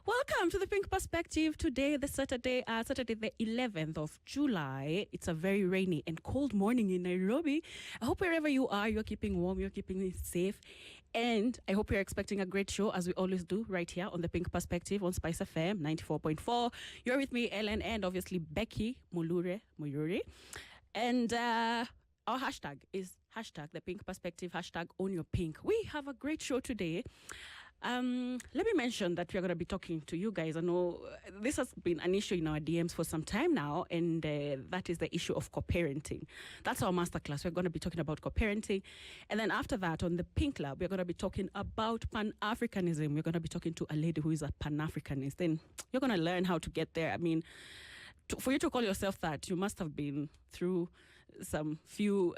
Welcome to the Pink Perspective. Today, Saturday the 11th of July. It's a very rainy and cold morning in Nairobi. I hope wherever you are, you're keeping warm, you're keeping safe. And I hope you're expecting a great show, as we always do, right here on the Pink Perspective on SpiceFM 94.4. You're with me, Ellen, and obviously Becky Muyuri. And our hashtag is hashtag the Pink Perspective, hashtag own your pink. We have a great show today. Let me mention that we're going to be talking to you guys. I know this has been an issue in our DMs for some time now, and that is the issue of co-parenting. That's our masterclass. We're going to be talking about co-parenting. And then after that, on the Pink Lab, we're going to be talking about Pan-Africanism. We're going to be talking to a lady who is a Pan-Africanist. And you're going to learn how to get there. I mean, for you to call yourself that, you must have been through some few,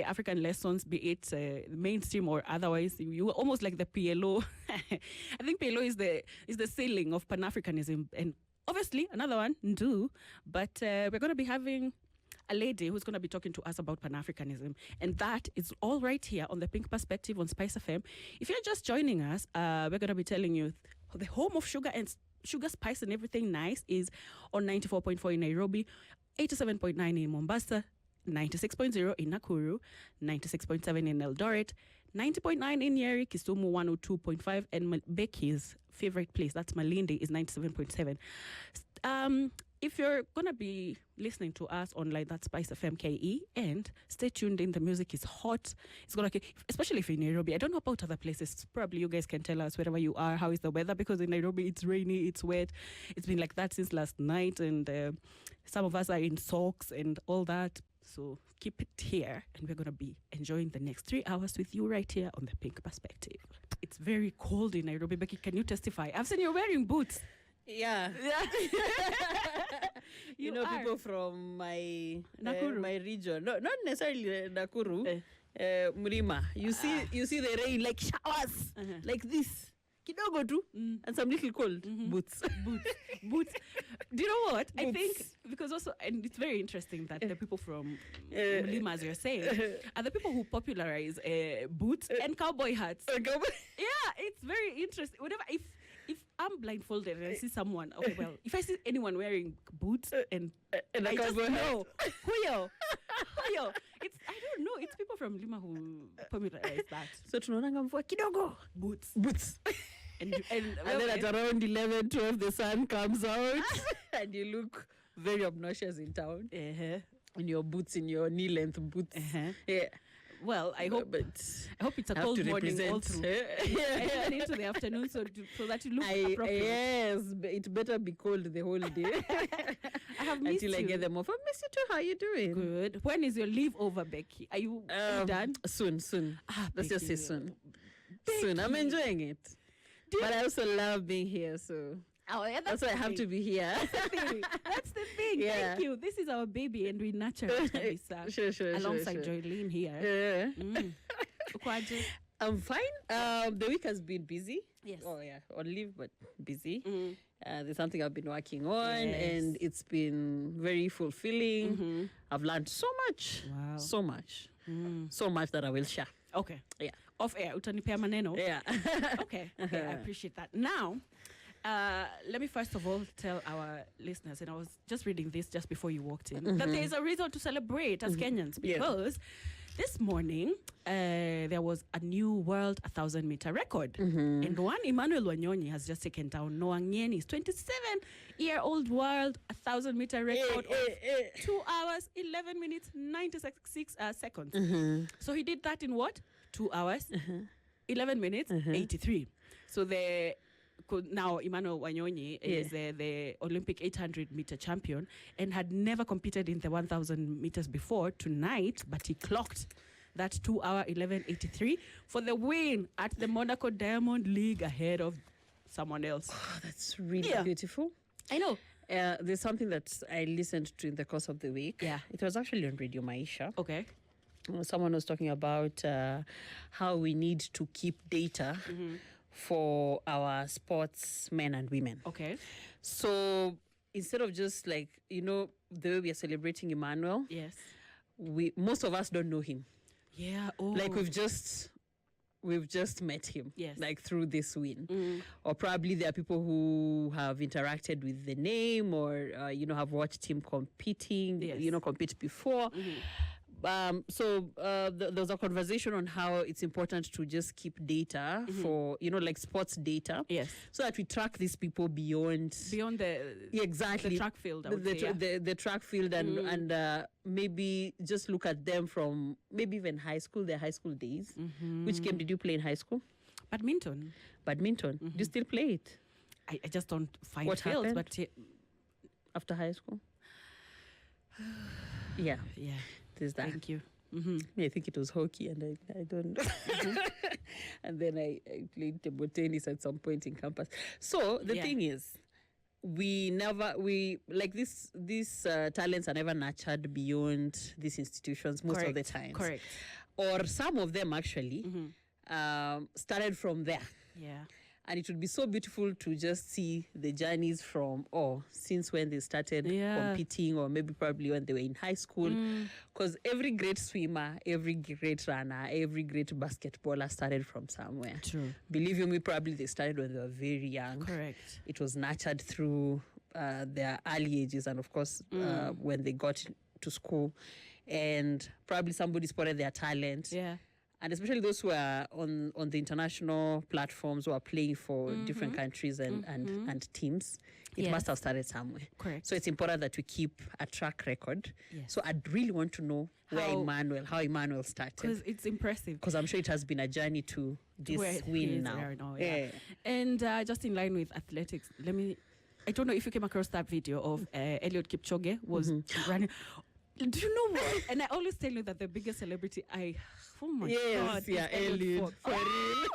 African lessons, be it mainstream or otherwise. You were almost like the PLO. I think PLO is the ceiling of Pan-Africanism. And obviously, another one, Ndu. But we're going to be having a lady who's going to be talking to us about Pan-Africanism. And that is all right here on the Pink Perspective on SpiceFM. If you're just joining us, we're going to be telling you the home of sugar, spice, and everything nice is on 94.4 in Nairobi, 87.9 in Mombasa, 96.0 in Nakuru, 96.7 in Eldoret, 90.9 in Nyeri, Kisumu 102.5, and Becky's favorite place, that's Malindi, is 97.7. If you're going to be listening to us online, that's SpiceFM KE, and stay tuned in. The music is hot. It's going to, especially if you're in Nairobi. I don't know about other places. Probably you guys can tell us wherever you are, how is the weather, because in Nairobi it's rainy, it's wet. It's been like that since last night, and some of us are in socks and all that. So keep it here, and we're going to be enjoying the next 3 hours with you right here on the Pink Perspective. It's very cold in Nairobi. Becky, can you testify? I've seen you wearing boots. Yeah. you know, people from my my region, not necessarily Nakuru, Mrima. You see the rain like showers, like this. Kidogo tu, and some little cold. Boots. Boots. Do you know what? I think, because also, and it's very interesting that the people from Mlima, as you're saying, are the people who popularize boots and cowboy hats. Yeah, it's very interesting. Whatever, if I'm blindfolded and I see someone, if I see anyone wearing boots and I just know, huyo. It's, I don't know, it's people from Lima who popularize that. So tunaonanga mvua kidogo, boots. And then at around 11, 12, the sun comes out and you look very obnoxious in town. In your boots, in your knee-length boots. Yeah. Well, I hope it's a cold morning all through. And into the afternoon so that you look appropriate. Yes, it better be cold the whole day. I have missed until I get them off. I miss you too. How are you doing? Good. When is your leave over, Becky? Are you done? Soon. Let's just say soon. Becky. Soon. I'm enjoying it. But I also love being here, so... Oh, yeah, that's why I have to be here. That's the thing. Yeah. Thank you. This is our baby, and we nurture it. Sure. Alongside Joylene here. Yeah. I'm fine. The week has been busy. Yes. Oh, yeah. On leave, but busy. There's something I've been working on, and it's been very fulfilling. I've learned so much. Wow. So much. So much that I will share. Okay. Yeah. Off air. Utanipea maneno. Yeah. Okay. I appreciate that. Now, let me first of all tell our listeners, and I was just reading this just before you walked in, that there is a reason to celebrate as Kenyans, because this morning there was a new world 1,000-meter record. And one Emmanuel Wanyonyi has just taken down Noah Ngeni's 27-year-old world 1,000-meter record of 2 hours, 11 minutes, 96 seconds. So he did that in what? 2 hours, 11 minutes, 83. So now Emmanuel Wanyonyi is the Olympic 800-meter champion and had never competed in the 1,000 meters before tonight, but he clocked that 2 hour 11:83 for the win at the Monaco Diamond League ahead of someone else. Oh, that's really beautiful. I know. There's something that I listened to in the course of the week. Yeah. It was actually on Radio Maisha. Okay. Someone was talking about how we need to keep data for our sportsmen and women. Okay. So instead of just like, the way we are celebrating Emmanuel, yes, most of us don't know him. Yeah. Like we've just we've just met him, Yes. like through this win. Or probably there are people who have interacted with the name or, have watched him competing, Yes. compete before. So there was a conversation on how it's important to just keep data for, like sports data. Yes. So that we track these people beyond the track field, I would say, the track field and maybe just look at them from maybe even high school, their high school days. Which game did you play in high school? Badminton. Do you still play it? I just don't find What fields, happened? but After high school? Yeah, yeah. there's that. Thank you. I think it was hockey, and I don't know. And then I played table tennis at some point in campus. So the thing is, these talents are never nurtured beyond these institutions most of the time. Correct. Or some of them actually started from there. Yeah. And it would be so beautiful to just see the journeys from, since when they started competing, or maybe probably when they were in high school. Because every great swimmer, every great runner, every great basketballer started from somewhere. True. Believe you me, probably they started when they were very young. Correct. It was nurtured through their early ages, and of course, when they got to school. And probably somebody spotted their talent. Yeah. And especially those who are on the international platforms who are playing for different countries and teams, it must have started somewhere. Correct. So it's important that we keep a track record. Yes. So I'd really want to know how Emmanuel started. Because it's impressive. Because I'm sure it has been a journey to this Where he win is now. there now, yeah. And just in line with athletics, I don't know if you came across that video of Eliud Kipchoge was running. Do you know what? And I always tell you that the biggest celebrity oh my God. Yeah, Eliud. For real.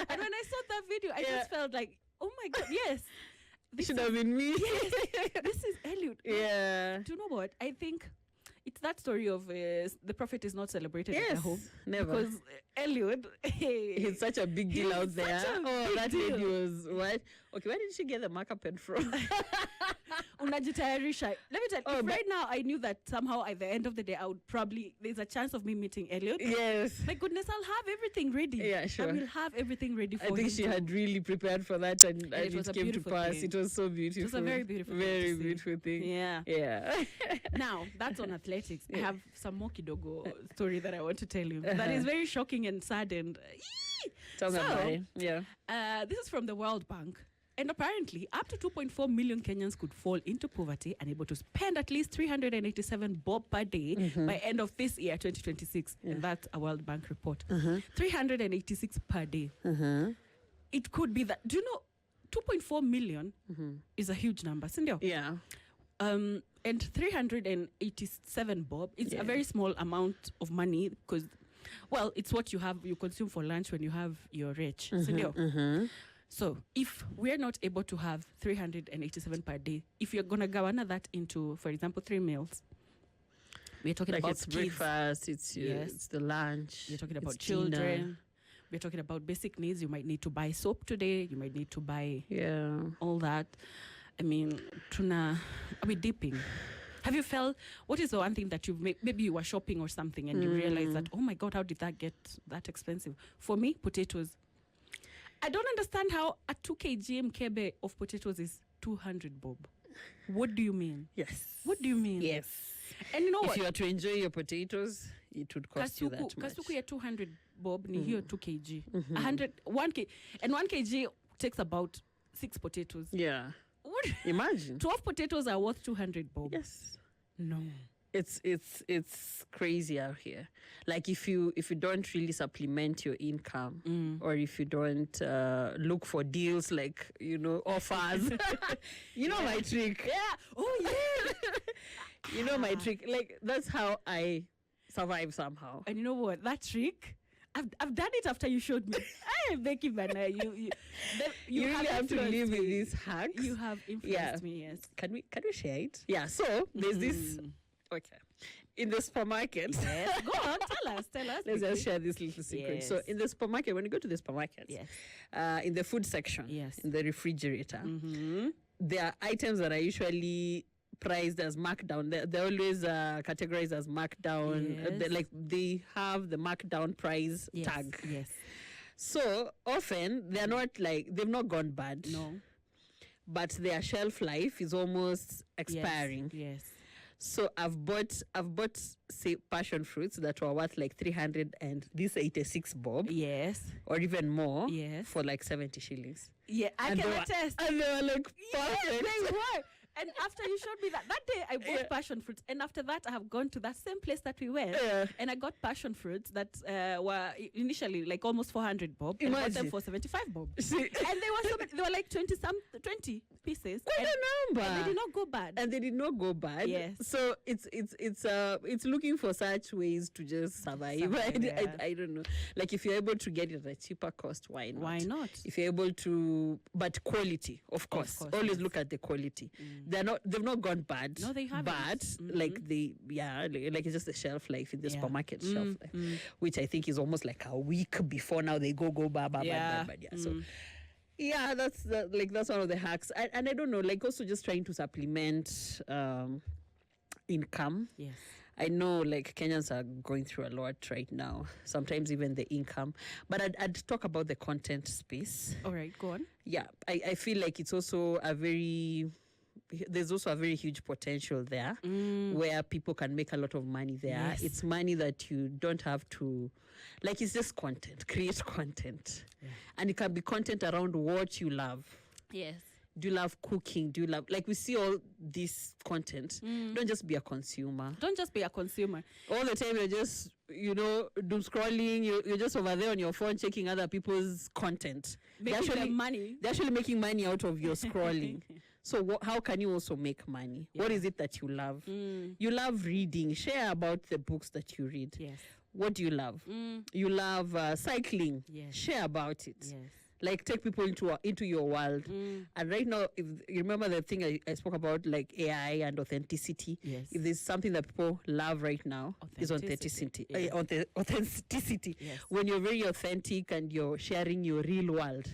And when I saw that video, I just felt like, oh my God, yes. This should have been me. Yes, this is Eliud. Yeah. Do you know what? I think it's that story of the prophet is not celebrated at home. Never. Because Eliud, he's such a big deal out there. That lady was what? Okay, where did she get the marker pen from? Unajitayarisha. Let me tell you, if right now I knew that somehow at the end of the day I would there's a chance of me meeting Eliud. Yes. My goodness, I'll have everything ready. Yeah, sure. I will have everything ready for him. I think she had really prepared for that, and it came to pass. Thing. It was so beautiful. It was a very beautiful thing. Yeah. Yeah. Now, that's on athletics. I have some more kidogo story that I want to tell you. That is very shocking and sad and Tell me about it. Yeah. This is from the World Bank. And apparently, up to 2.4 million Kenyans could fall into poverty, unable to spend at least 387 bob per day by end of this year, 2026. And that's a World Bank report. 386 per day. It could be that. Do you know, 2.4 million is a huge number, Cindy? Yeah. And 387 bob, it's a very small amount of money because, well, it's what you consume for lunch when you have your rich. So if we're not able to have 387 per day, if you're going to govern that into, for example, 3 meals, we're talking about it's kids. Breakfast, it's the lunch. We're talking about it's children. dinner. We're talking about basic needs. You might need to buy soap today. You might need to buy all that. I mean, are we dipping? Have you felt, what is the one thing that maybe you were shopping or something and you realize that, oh my God, how did that get that expensive? For me, potatoes. I don't understand how a 2 kg mkebe of potatoes is 200 bob. What do you mean? Yes. What do you mean? Yes. And you know what? If you are to enjoy your potatoes, it would cost you that much. Kasuku ya 200 bob ni hiyo 2 kg. 1 kg. And 1 kg takes about 6 potatoes. Yeah. What? Imagine. 12 potatoes are worth 200 bob. Yes. No. It's crazy out here. Like if you don't really supplement your income, or if you don't look for deals like offers, my trick. Yeah. Oh yeah. You know my trick. Like that's how I survive somehow. And you know what? That trick, I've done it after you showed me. Hey, Becky Bana, you really have to live with these hacks. You have influenced me. Yes. Can we share it? Yeah. So there's this. Okay. In the supermarket. Yes. Go on, tell us. Let's just share this little secret. Yes. So in the supermarket, when you go to the supermarket, in the food section, in the refrigerator, there are items that are usually priced as markdown. They're always categorized as markdown. Yes. They have the markdown price tag. Yes. So often they're not like, they've not gone bad. No. But their shelf life is almost expiring. Yes. So I've bought say passion fruits that were worth like 386 bob. Yes. Or even more. Yes. For like 70 shillings. Yeah, I can attest. And they were like perfect. Yes, they were. And after you showed me that day, I bought passion fruits. And after that, I have gone to that same place that we went. And I got passion fruits that were initially like almost 400 bob. And I got them for 75 bob. See? And they were they were like 20 pieces. Quite a number. And they did not go bad. And they did not go bad. Yes. So it's looking for such ways to just survive. I don't know. Like if you're able to get it at a cheaper cost, why not? Why not? If you're able to, but quality, of course. Always look at the quality. They've not gone bad. No, they haven't. But like like it's just the shelf life in the supermarket shelf life, which I think is almost like a week before now they go bad. So that's one of the hacks. And I don't know, like also just trying to supplement income. Yes. I know like Kenyans are going through a lot right now, sometimes even the income. But I'd talk about the content space. All right, go on. Yeah, I feel like it's also there's also a very huge potential there where people can make a lot of money there. Yes. It's money that you don't have to, like it's just content, create content. Yeah. And it can be content around what you love. Yes. Do you love cooking? Do you love, like we see all this content. Don't just be a consumer. Don't just be a consumer. All the time you're just, doom scrolling. You're just over there on your phone checking other people's content. Making them money. They're actually making money out of your scrolling. So how can you also make money? Yeah. What is it that you love? You love reading. Share about the books that you read. Yes. What do you love? You love cycling. Yes. Share about it. Yes. Like take people into your world. And right now, if you remember the thing I spoke about, like AI and authenticity. Yes. If there's something that people love right now, is authenticity. Yes. Authenticity. Yes. When you're very authentic and you're sharing your real world.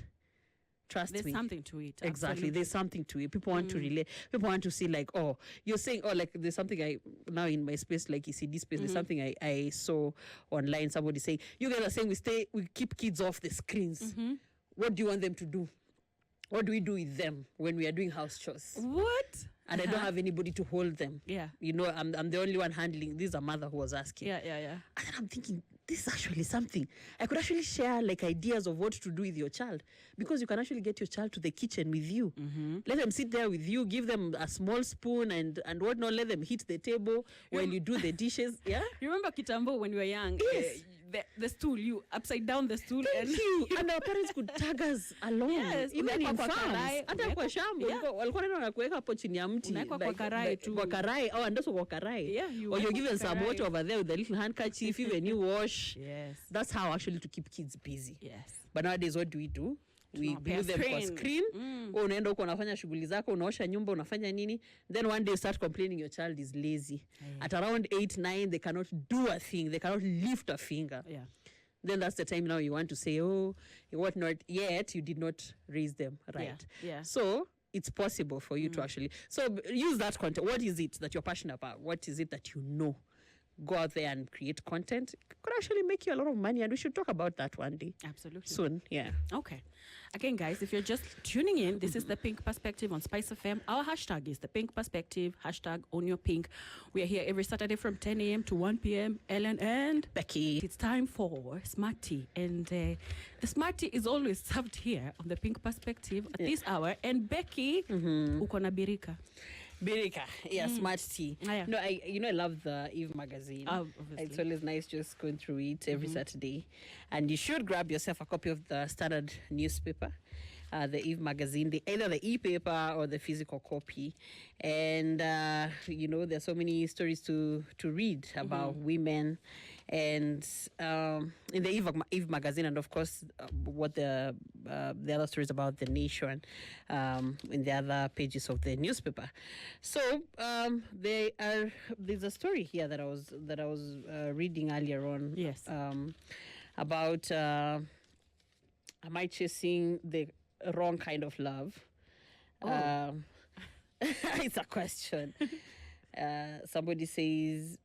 Trust me. There's something to it. Exactly. Absolutely. There's something to it. People want to relate. People want to see like, oh, you're saying, oh, like there's something now in my space, like ECD space, there's something I saw online. Somebody saying, you guys are saying we keep kids off the screens. What do you want them to do? What do we do with them when we are doing house chores? What? And I don't have anybody to hold them. Yeah. I'm the only one handling. This is a mother who was asking. Yeah. And then I'm thinking, this is actually something. I could actually share like ideas of what to do with your child, because you can actually get your child to the kitchen with you. Let them sit there with you, give them a small spoon and whatnot, let them hit the table while you do the dishes. Yeah. You remember Kitambo when we were young? Yes. The stool, you upside down the stool. Thank you. And our parents could tag us along. Yes. Even in farms. Hata kwa shamba. Walikuwa nenda wanakuweka hapo chini ya mti. Unawekwa kwa karai tu. Kwa karai. Oh, and also kwa karai. Yeah, or you're given some water over there with a little handkerchief, even you wash. Yes. That's how actually to keep kids busy. Yes. But nowadays, what do? We glue them kwa screen. Unaenda huko unafanya shughuli zako, unaosha nyumba, unafanya nini. Then one day you start complaining your child is lazy. At around 8, 9, they cannot do a thing. They cannot lift a finger. Yeah. Then that's the time now you want to say, oh, what not yet, you did not raise them right. Yeah. So it's possible for you to actually, so use that content. What is it that you're passionate about? What is it that you know? Go out there and create content. It could actually make you a lot of money, and we should talk about that one day. Absolutely. Soon, yeah. Okay. Again, guys, if you're just tuning in, this is The Pink Perspective on SpiceFM. Our hashtag is The Pink Perspective, hashtag Own Your Pink. We are here every Saturday from 10 a.m. to 1 p.m. Ellen and Becky. It's time for Smart Tea. And the Smart Tea is always served here on The Pink Perspective at this hour. And Becky, uko na birika. Birika, yeah, Smart Tea. Yeah. No, I love the Eve magazine. Obviously. It's always nice just going through it every Saturday. And you should grab yourself a copy of the Standard newspaper, the Eve magazine, either the e-paper or the physical copy. And, there's so many stories to read about women. And in the Eve magazine, and of course, what the other stories about the nation in the other pages of the newspaper. So there's a story here that I was reading earlier on. Yes. About am I chasing the wrong kind of love? It's a question. Somebody says,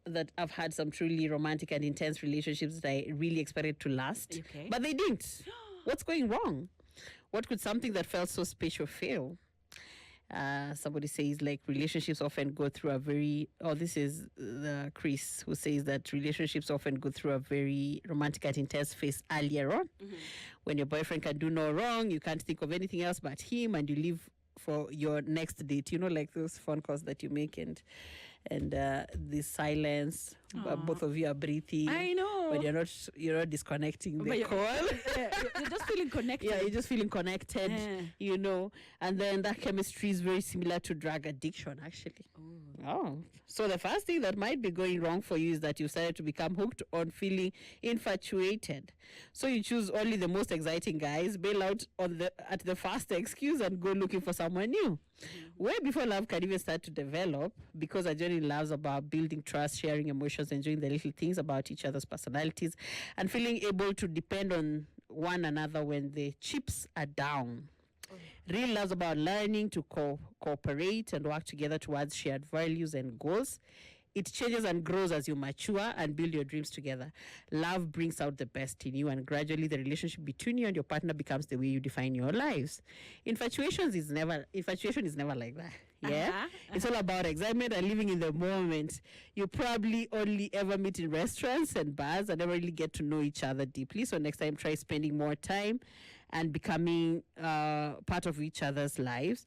that I've had some truly romantic and intense relationships that I really expected to last, but they didn't. What's going wrong? What could something that felt so special fail? Somebody says like relationships often go through a very, this is Chris who says that relationships often go through a very romantic and intense phase earlier on. When your boyfriend can do no wrong, you can't think of anything else but him, and you live for your next date, like those phone calls that you make, and the silence, both of you are breathing. I know, but you're not disconnecting the call. You're just feeling connected. Yeah, you're just feeling connected. And then that chemistry is very similar to drug addiction, actually. So the first thing that might be going wrong for you is that you started to become hooked on feeling infatuated. So you choose only the most exciting guys, bail out at the first excuse, and go looking for someone new. Way before love can even start to develop, because a journey in love is about building trust, sharing emotions, enjoying the little things about each other's personalities, and feeling able to depend on one another when the chips are down. Real love is about learning to cooperate and work together towards shared values and goals. It changes and grows as you mature and build your dreams together. Love brings out the best in you, and gradually the relationship between you and your partner becomes the way you define your lives. Infatuation is never like that. Yeah, it's all about excitement and living in the moment. You probably only ever meet in restaurants and bars and never really get to know each other deeply. So next time, try spending more time and becoming part of each other's lives.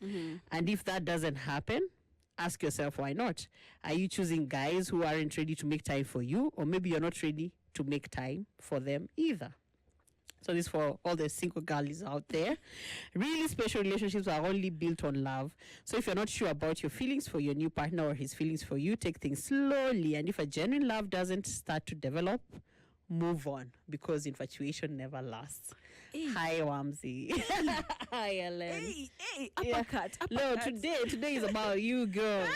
And if that doesn't happen, ask yourself, why not? Are you choosing guys who aren't ready to make time for you, or maybe you're not ready to make time for them either? So this is for all the single girls out there. Really special relationships are only built on love. So if you're not sure about your feelings for your new partner or his feelings for you, take things slowly. And if a genuine love doesn't start to develop, move on, because infatuation never lasts. Hi, Wamsi. Hi, Ellen. Hey, uppercut. No, today is about you, girls.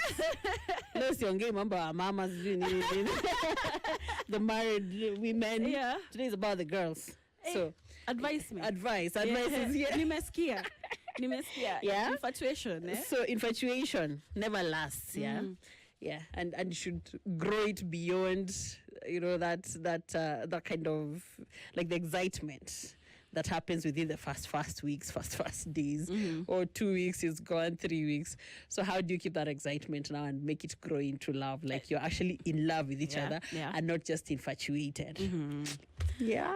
Let's young game about mamas, the married women. Yeah. Today is about the girls. So advise me. Advice is here. Nimesikia. Yeah. Infatuation. So infatuation never lasts. Yeah, and you should grow it beyond, that kind of like the excitement that happens within the first weeks, first days, or 2 weeks is gone, 3 weeks. So how do you keep that excitement now and make it grow into love? Like you're actually in love with each other and not just infatuated. Yeah.